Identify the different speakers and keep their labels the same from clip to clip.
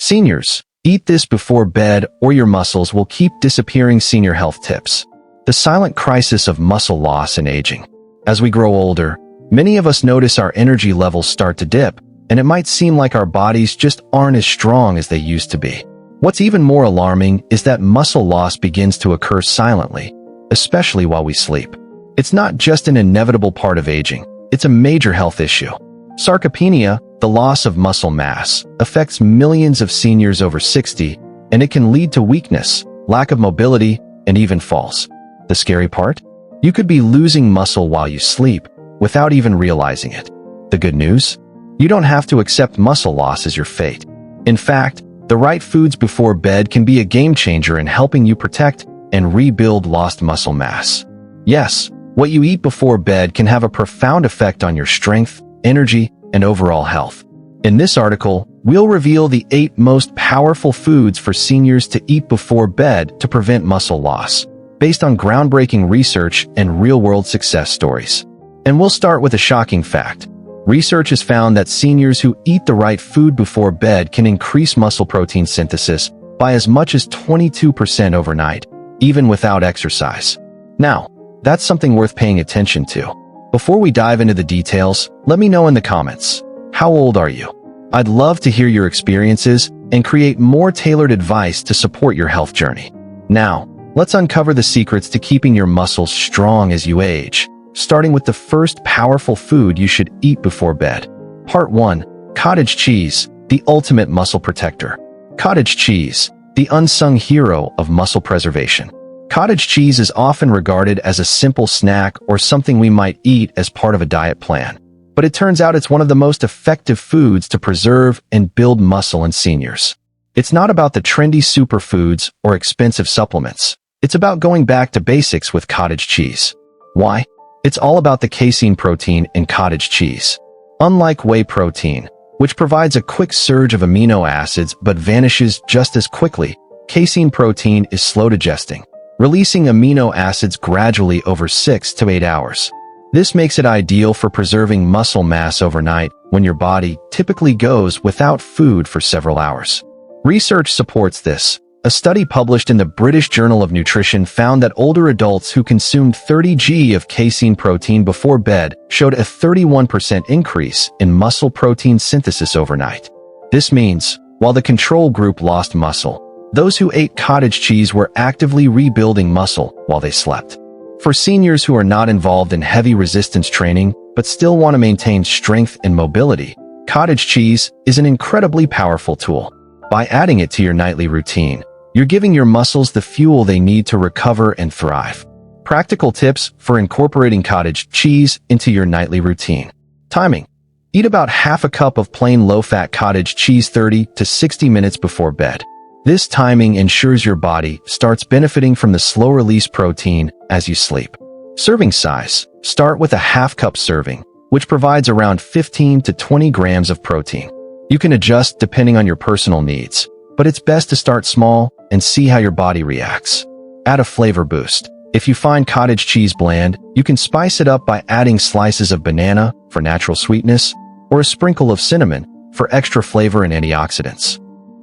Speaker 1: Seniors, eat this before bed or your muscles will keep disappearing. Senior health tips. The silent crisis of muscle loss and aging. As we grow older, many of us notice our energy levels start to dip, and it might seem like our bodies just aren't as strong as they used to be. What's even more alarming is that muscle loss begins to occur silently, especially while we sleep. It's not just an inevitable part of aging, it's a major health issue. Sarcopenia, the loss of muscle mass, affects millions of seniors over 60, and it can lead to weakness, lack of mobility, and even falls. The scary part? You could be losing muscle while you sleep, without even realizing it. The good news? You don't have to accept muscle loss as your fate. In fact, the right foods before bed can be a game changer in helping you protect and rebuild lost muscle mass. Yes, what you eat before bed can have a profound effect on your strength, energy, and overall health. In this article, we'll reveal the 8 most powerful foods for seniors to eat before bed to prevent muscle loss, based on groundbreaking research and real-world success stories. And we'll start with a shocking fact. Research has found that seniors who eat the right food before bed can increase muscle protein synthesis by as much as 22% overnight, even without exercise. Now, that's something worth paying attention to. Before we dive into the details, let me know in the comments. How old are you? I'd love to hear your experiences and create more tailored advice to support your health journey. Now, let's uncover the secrets to keeping your muscles strong as you age, starting with the first powerful food you should eat before bed. Part 1. Cottage cheese, the ultimate muscle protector. Cottage cheese, the unsung hero of muscle preservation. Cottage cheese is often regarded as a simple snack or something we might eat as part of a diet plan. But it turns out it's one of the most effective foods to preserve and build muscle in seniors. It's not about the trendy superfoods or expensive supplements. It's about going back to basics with cottage cheese. Why? It's all about the casein protein in cottage cheese. Unlike whey protein, which provides a quick surge of amino acids but vanishes just as quickly, casein protein is slow digesting, releasing amino acids gradually over 6 to 8 hours. This makes it ideal for preserving muscle mass overnight when your body typically goes without food for several hours. Research supports this. A study published in the British Journal of Nutrition found that older adults who consumed 30 g of casein protein before bed showed a 31% increase in muscle protein synthesis overnight. This means, while the control group lost muscle, those who ate cottage cheese were actively rebuilding muscle while they slept. For seniors who are not involved in heavy resistance training but still want to maintain strength and mobility, cottage cheese is an incredibly powerful tool. By adding it to your nightly routine, you're giving your muscles the fuel they need to recover and thrive. Practical tips for incorporating cottage cheese into your nightly routine. Timing. Eat about half a cup of plain low-fat cottage cheese 30 to 60 minutes before bed. This timing ensures your body starts benefiting from the slow-release protein as you sleep. Serving size. Start with a half-cup serving, which provides around 15 to 20 grams of protein. You can adjust depending on your personal needs, but it's best to start small and see how your body reacts. Add a flavor boost. If you find cottage cheese bland, you can spice it up by adding slices of banana for natural sweetness or a sprinkle of cinnamon for extra flavor and antioxidants.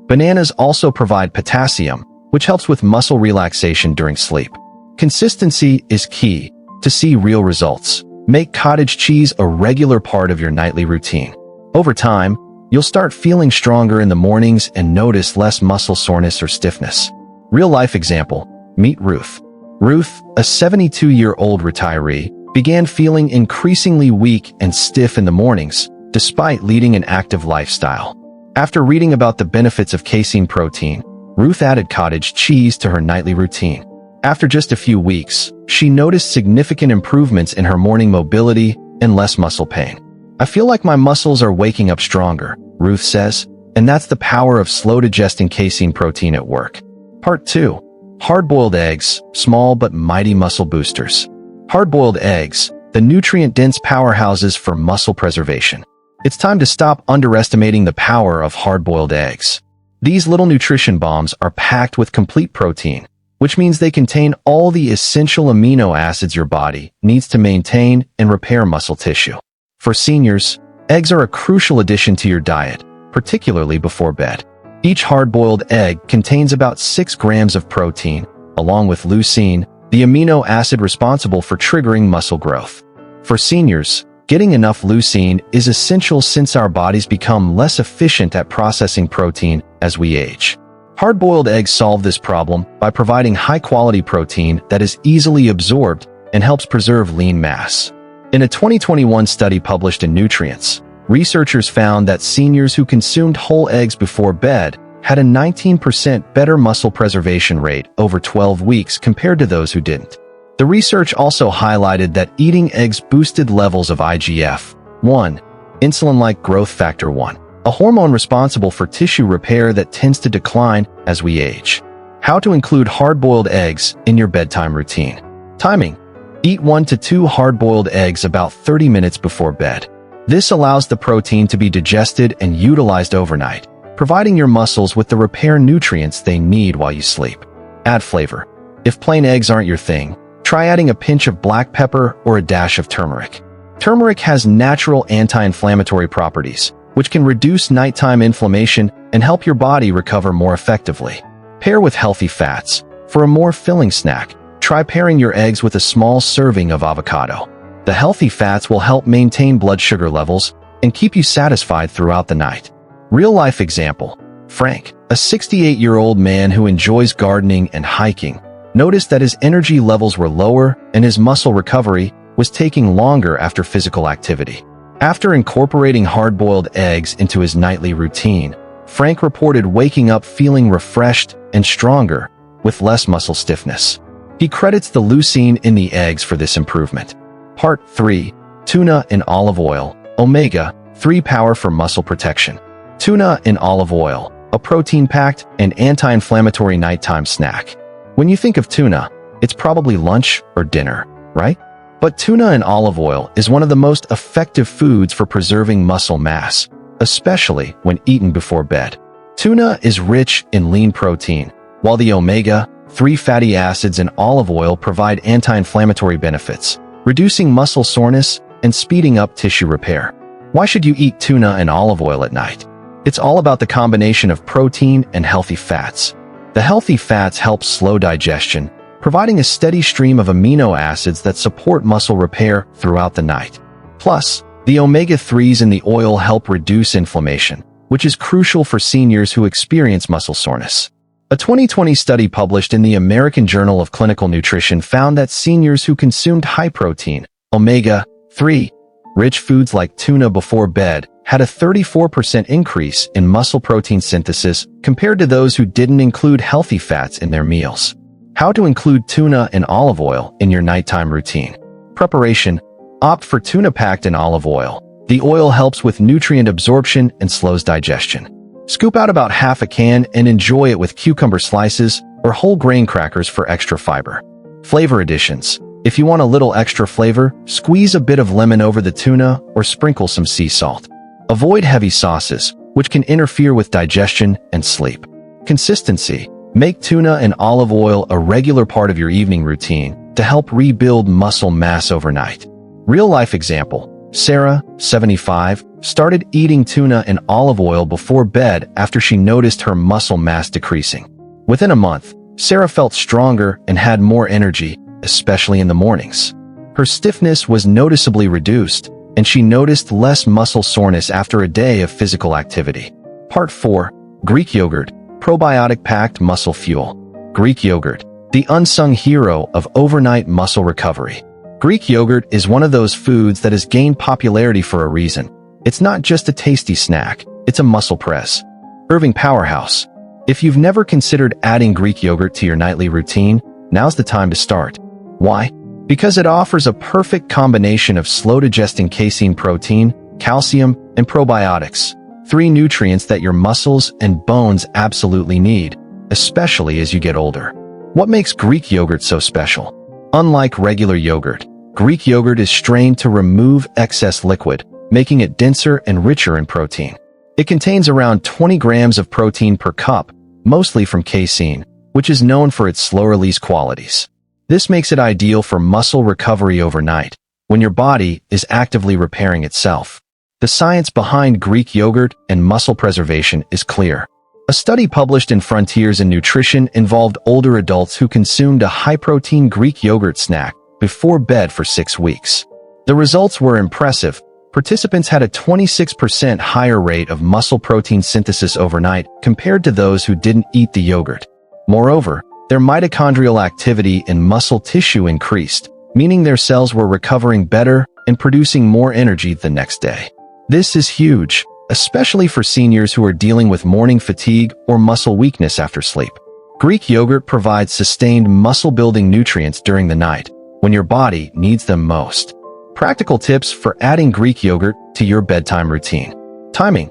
Speaker 1: Bananas also provide potassium, which helps with muscle relaxation during sleep. Consistency is key. To see real results, make cottage cheese a regular part of your nightly routine. Over time, you'll start feeling stronger in the mornings and notice less muscle soreness or stiffness. Real-life example, meet Ruth. Ruth, a 72-year-old retiree, began feeling increasingly weak and stiff in the mornings, despite leading an active lifestyle. After reading about the benefits of casein protein, Ruth added cottage cheese to her nightly routine. After just a few weeks, she noticed significant improvements in her morning mobility and less muscle pain. I feel like my muscles are waking up stronger, Ruth says, and that's the power of slow-digesting casein protein at work. Part 2. Hard-boiled eggs, small but mighty muscle boosters. Hard-boiled eggs, the nutrient-dense powerhouses for muscle preservation. It's time to stop underestimating the power of hard-boiled eggs. These little nutrition bombs are packed with complete protein, which means they contain all the essential amino acids your body needs to maintain and repair muscle tissue. For seniors, eggs are a crucial addition to your diet, particularly before bed. Each hard-boiled egg contains about 6 grams of protein, along with leucine, the amino acid responsible for triggering muscle growth. For seniors, getting enough leucine is essential since our bodies become less efficient at processing protein as we age. Hard-boiled eggs solve this problem by providing high-quality protein that is easily absorbed and helps preserve lean mass. In a 2021 study published in Nutrients, researchers found that seniors who consumed whole eggs before bed had a 19% better muscle preservation rate over 12 weeks compared to those who didn't. The research also highlighted that eating eggs boosted levels of IGF-1, insulin-like growth factor 1, a hormone responsible for tissue repair that tends to decline as we age. How to include hard-boiled eggs in your bedtime routine. Timing. Eat 1 to 2 hard-boiled eggs about 30 minutes before bed. This allows the protein to be digested and utilized overnight, providing your muscles with the repair nutrients they need while you sleep. Add flavor. If plain eggs aren't your thing, try adding a pinch of black pepper or a dash of turmeric. Turmeric has natural anti-inflammatory properties, which can reduce nighttime inflammation and help your body recover more effectively. Pair with healthy fats. For a more filling snack, try pairing your eggs with a small serving of avocado. The healthy fats will help maintain blood sugar levels and keep you satisfied throughout the night. Real-life example. Frank, a 68-year-old man who enjoys gardening and hiking, noticed that his energy levels were lower and his muscle recovery was taking longer after physical activity. After incorporating hard-boiled eggs into his nightly routine, Frank reported waking up feeling refreshed and stronger, with less muscle stiffness. He credits the leucine in the eggs for this improvement. Part 3. Tuna in olive oil, omega-3 power for muscle protection. Tuna in olive oil, a protein-packed and anti-inflammatory nighttime snack. When you think of tuna, it's probably lunch or dinner, right? But tuna in olive oil is one of the most effective foods for preserving muscle mass, especially when eaten before bed. Tuna is rich in lean protein, while the omega-3 fatty acids in olive oil provide anti-inflammatory benefits, reducing muscle soreness and speeding up tissue repair. Why should you eat tuna in olive oil at night? It's all about the combination of protein and healthy fats. The healthy fats help slow digestion, providing a steady stream of amino acids that support muscle repair throughout the night. Plus, the omega-3s in the oil help reduce inflammation, which is crucial for seniors who experience muscle soreness. A 2020 study published in the American Journal of Clinical Nutrition found that seniors who consumed high-protein, omega-3, rich foods like tuna before bed had a 34% increase in muscle protein synthesis compared to those who didn't include healthy fats in their meals. How to include tuna and olive oil in your nighttime routine. Preparation. Opt for tuna packed in olive oil. The oil helps with nutrient absorption and slows digestion. Scoop out about half a can and enjoy it with cucumber slices or whole grain crackers for extra fiber. Flavor additions. If you want a little extra flavor, squeeze a bit of lemon over the tuna or sprinkle some sea salt. Avoid heavy sauces, which can interfere with digestion and sleep. Consistency. Make tuna and olive oil a regular part of your evening routine to help rebuild muscle mass overnight. Real-life example. Sarah, 75, started eating tuna and olive oil before bed after she noticed her muscle mass decreasing. Within a month, Sarah felt stronger and had more energy, especially in the mornings. Her stiffness was noticeably reduced, and she noticed less muscle soreness after a day of physical activity. Part 4. Greek yogurt, probiotic-packed muscle fuel. Greek yogurt, the unsung hero of overnight muscle recovery. Greek yogurt is one of those foods that has gained popularity for a reason. It's not just a tasty snack, it's a muscle press. Irving powerhouse. If you've never considered adding Greek yogurt to your nightly routine, now's the time to start. Why? Because it offers a perfect combination of slow-digesting casein protein, calcium, and probiotics, 3 nutrients that your muscles and bones absolutely need, especially as you get older. What makes Greek yogurt so special? Unlike regular yogurt, Greek yogurt is strained to remove excess liquid, making it denser and richer in protein. It contains around 20 grams of protein per cup, mostly from casein, which is known for its slow-release qualities. This makes it ideal for muscle recovery overnight, when your body is actively repairing itself. The science behind Greek yogurt and muscle preservation is clear. A study published in Frontiers in Nutrition involved older adults who consumed a high-protein Greek yogurt snack before bed for 6 weeks. The results were impressive. Participants had a 26% higher rate of muscle protein synthesis overnight compared to those who didn't eat the yogurt. Moreover, their mitochondrial activity in muscle tissue increased, meaning their cells were recovering better and producing more energy the next day. This is huge, especially for seniors who are dealing with morning fatigue or muscle weakness after sleep. Greek yogurt provides sustained muscle-building nutrients during the night, when your body needs them most. Practical tips for adding Greek yogurt to your bedtime routine. Timing.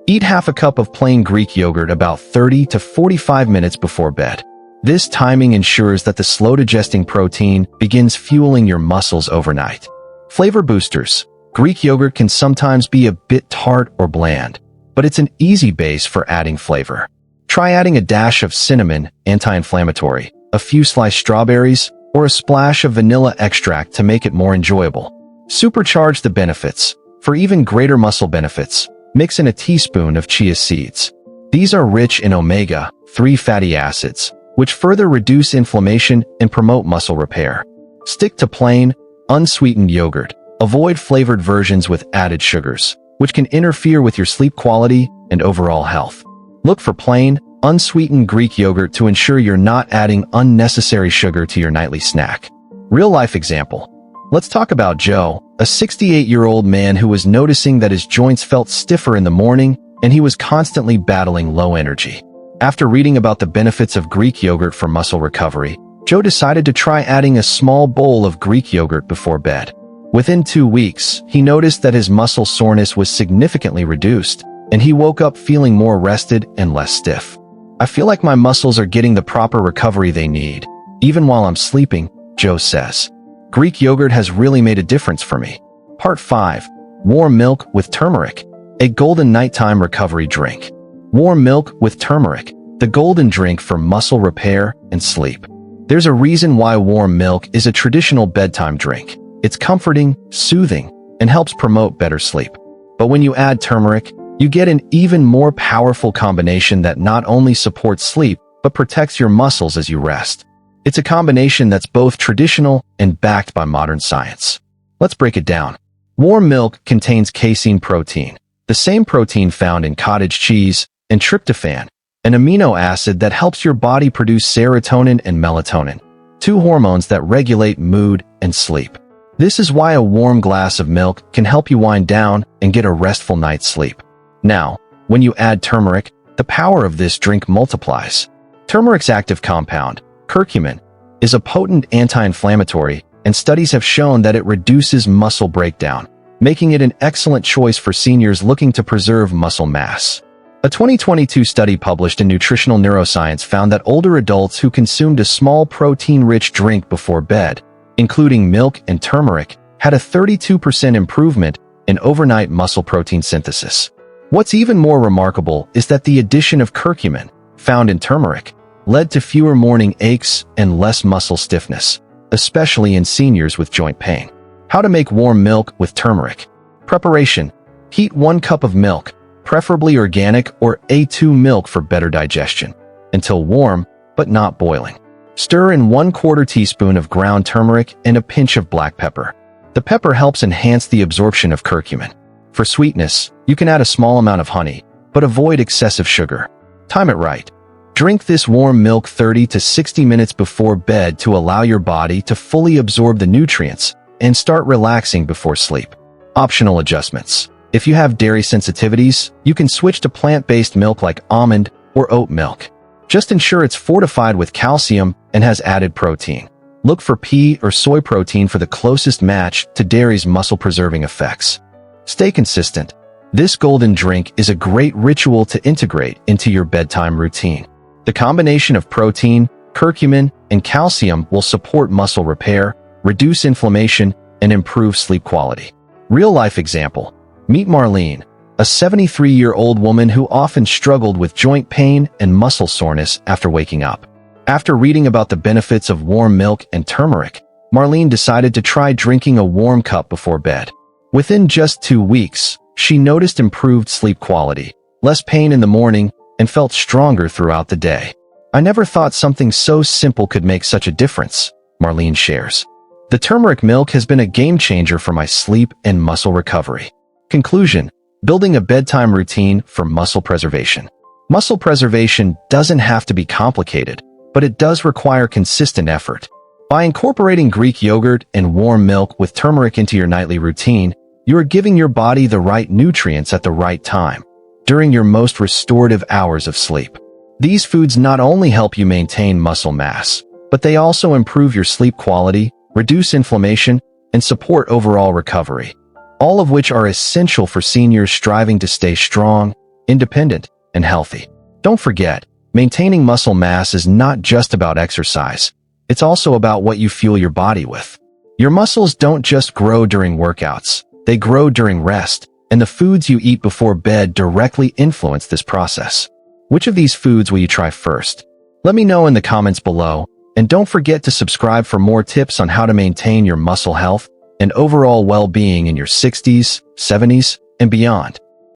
Speaker 1: Eat half a cup of plain Greek yogurt about 30 to 45 minutes before bed. This timing ensures that the slow-digesting protein begins fueling your muscles overnight. Flavor boosters. Greek yogurt can sometimes be a bit tart or bland, but it's an easy base for adding flavor. Try adding a dash of cinnamon, anti-inflammatory, a few sliced strawberries, or a splash of vanilla extract to make it more enjoyable. Supercharge the benefits. For even greater muscle benefits, mix in a teaspoon of chia seeds. These are rich in omega-3 fatty acids, which further reduce inflammation and promote muscle repair. Stick to plain, unsweetened yogurt. Avoid flavored versions with added sugars, which can interfere with your sleep quality and overall health. Look for plain, unsweetened Greek yogurt to ensure you're not adding unnecessary sugar to your nightly snack. Real-life example. Let's talk about Joe, a 68-year-old man who was noticing that his joints felt stiffer in the morning and he was constantly battling low energy. After reading about the benefits of Greek yogurt for muscle recovery, Joe decided to try adding a small bowl of Greek yogurt before bed. Within 2 weeks, he noticed that his muscle soreness was significantly reduced, and he woke up feeling more rested and less stiff. I feel like my muscles are getting the proper recovery they need, even while I'm sleeping, Joe says. Greek yogurt has really made a difference for me. Part 5. Warm milk with turmeric. A golden nighttime recovery drink. Warm milk with turmeric, the golden drink for muscle repair and sleep. There's a reason why warm milk is a traditional bedtime drink. It's comforting, soothing, and helps promote better sleep. But when you add turmeric, you get an even more powerful combination that not only supports sleep, but protects your muscles as you rest. It's a combination that's both traditional and backed by modern science. Let's break it down. Warm milk contains casein protein, the same protein found in cottage cheese, and tryptophan, an amino acid that helps your body produce serotonin and melatonin, 2 hormones that regulate mood and sleep. This is why a warm glass of milk can help you wind down and get a restful night's sleep. Now, when you add turmeric, the power of this drink multiplies. Turmeric's active compound, curcumin, is a potent anti-inflammatory, and studies have shown that it reduces muscle breakdown, making it an excellent choice for seniors looking to preserve muscle mass. A 2022 study published in Nutritional Neuroscience found that older adults who consumed a small protein-rich drink before bed, including milk and turmeric, had a 32% improvement in overnight muscle protein synthesis. What's even more remarkable is that the addition of curcumin, found in turmeric, led to fewer morning aches and less muscle stiffness, especially in seniors with joint pain. How to make warm milk with turmeric. Preparation. Heat 1 cup of milk, preferably organic or A2 milk for better digestion, until warm, but not boiling. Stir in 1/4 teaspoon of ground turmeric and a pinch of black pepper. The pepper helps enhance the absorption of curcumin. For sweetness, you can add a small amount of honey, but avoid excessive sugar. Time it right. Drink this warm milk 30 to 60 minutes before bed to allow your body to fully absorb the nutrients and start relaxing before sleep. Optional adjustments. If you have dairy sensitivities, you can switch to plant-based milk like almond or oat milk. Just ensure it's fortified with calcium and has added protein. Look for pea or soy protein for the closest match to dairy's muscle-preserving effects. Stay consistent. This golden drink is a great ritual to integrate into your bedtime routine. The combination of protein, curcumin, and calcium will support muscle repair, reduce inflammation, and improve sleep quality. Real-life example. Meet Marlene, a 73-year-old woman who often struggled with joint pain and muscle soreness after waking up. After reading about the benefits of warm milk and turmeric, Marlene decided to try drinking a warm cup before bed. Within just 2 weeks, she noticed improved sleep quality, less pain in the morning, and felt stronger throughout the day. I never thought something so simple could make such a difference, Marlene shares. The turmeric milk has been a game changer for my sleep and muscle recovery. Conclusion: building a bedtime routine for muscle preservation. Muscle preservation doesn't have to be complicated, but it does require consistent effort. By incorporating Greek yogurt and warm milk with turmeric into your nightly routine, you are giving your body the right nutrients at the right time, during your most restorative hours of sleep. These foods not only help you maintain muscle mass, but they also improve your sleep quality, reduce inflammation, and support overall recovery, all of which are essential for seniors striving to stay strong, independent, and healthy. Don't forget, maintaining muscle mass is not just about exercise. It's also about what you fuel your body with. Your muscles don't just grow during workouts, they grow during rest, and the foods you eat before bed directly influence this process. Which of these foods will you try first? Let me know in the comments below, and don't forget to subscribe for more tips on how to maintain your muscle health and overall well-being in your 60s, 70s, and beyond.